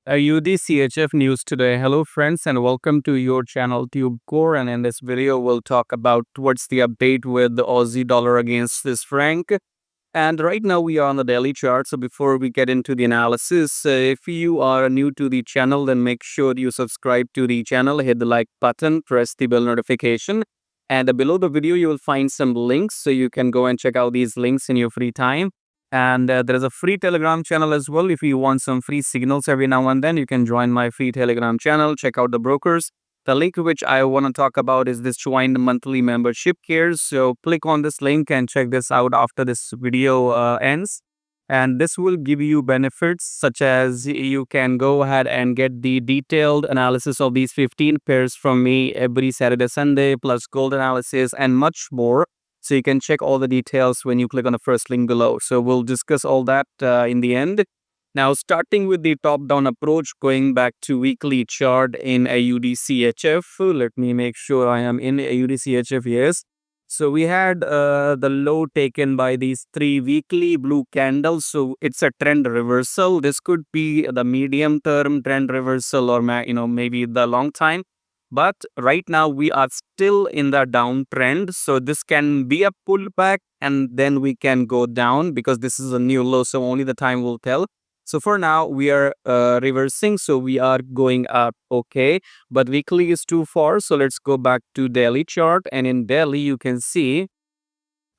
AUDCHF news today. Hello friends and welcome to your channel TubeCore, and in this video we'll talk about what's the update with the Aussie dollar against this franc. And right now we are on the daily chart. So before we get into the analysis, if you are new to the channel, then make sure you subscribe to the channel, hit the like button, press the bell notification. And below the video you will find some links, so you can go and check out these links in your free time. And there is a free Telegram channel as well. If you want some free signals every now and then, you can join my free Telegram channel. Check out the brokers. The link which I want to talk about is this join monthly membership here. So click on this link and check this out after this video ends. And this will give you benefits such as you can go ahead and get the detailed analysis of these 15 pairs from me every Saturday, Sunday, plus gold analysis and much more. So you can check all the details when you click on the first link below. So we'll discuss all that in the end. Now, starting with the top-down approach, going back to weekly chart in AUDCHF. Let me make sure I am in AUDCHF, yes. So we had the low taken by these three weekly blue candles. So it's a trend reversal. This could be the medium-term trend reversal or maybe the long time. But right now we are still in the downtrend. So this can be a pullback and then we can go down because this is a new low. So only the time will tell. So for now we are reversing. So we are going up. Okay. But weekly is too far. So let's go back to daily chart. And in daily you can see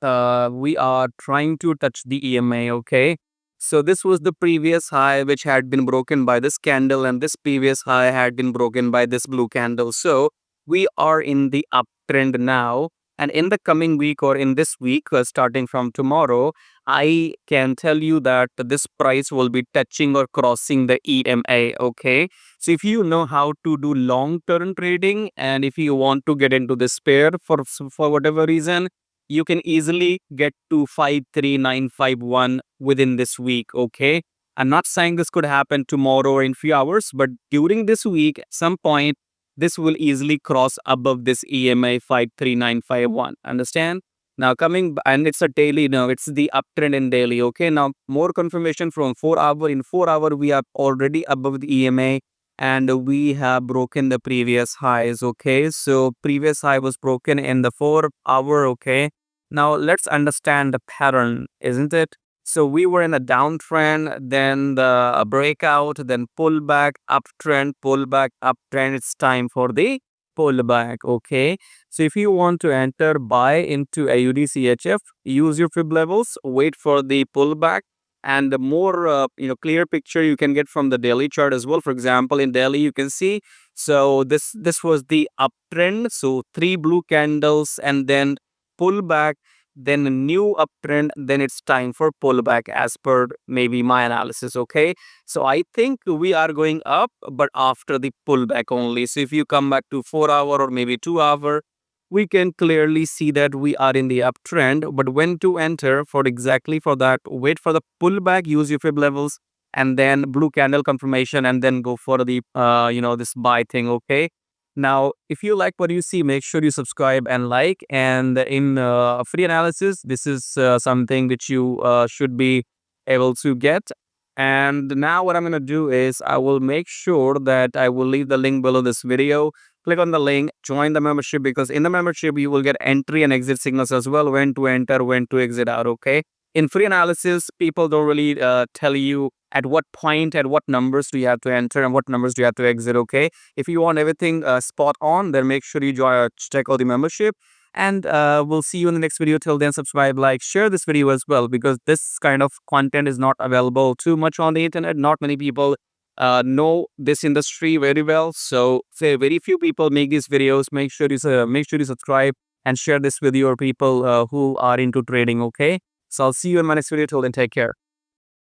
we are trying to touch the EMA. Okay. So this was the previous high which had been broken by this candle, and this previous high had been broken by this blue candle. So we are in the uptrend now, and in the coming week or in this week starting from tomorrow, I can tell you that this price will be touching or crossing the EMA. Okay, so if you know how to do long-term trading and if you want to get into this pair for whatever reason, you can easily get to 53951 within this week. Okay, I'm not saying this could happen tomorrow or in few hours, but during this week at some point this will easily cross above this EMA 53951. Understand? Now and it's a daily. Now it's the uptrend in daily. Okay, now more confirmation from 4 hour. In 4 hour we are already above the EMA and we have broken the previous highs. Okay, so previous high was broken in the 4 hour. Okay, now let's understand the pattern, isn't it? So we were in a downtrend, then the breakout, then pullback, uptrend, pullback, uptrend. It's time for the pullback. Okay, so if you want to enter buy into AUDCHF, use your fib levels, wait for the pullback. And the more clear picture you can get from the daily chart as well. For example, in daily you can see, so this was the uptrend. So 3 blue candles and then pullback, then a new uptrend, then it's time for pullback as per maybe my analysis. Okay, so I think we are going up, but after the pullback only. So if you come back to 4 hour or maybe 2 hour, we can clearly see that we are in the uptrend. But when to enter, for exactly for that, wait for the pullback, use your fib levels, and then blue candle confirmation, and then go for the this buy thing. Okay, now if you like what you see, make sure you subscribe and like. And in free analysis, this is something which you should be able to get. And now what I'm going to do is I will make sure that I will leave the link below this video. Click on the link, join the membership, because in the membership you will get entry and exit signals as well, when to enter, when to exit out. Okay, in free analysis people don't really tell you at what point, at what numbers do you have to enter and what numbers do you have to exit. Okay, if you want everything spot on, then make sure you check out the membership. And we'll see you in the next video. Till then, subscribe, like, share this video as well, because this kind of content is not available too much on the internet. Not many people know this industry very well. So say very few people make these videos. Make sure you subscribe and share this with your people who are into trading. Okay, so I'll see you in my next video. Till then, take care.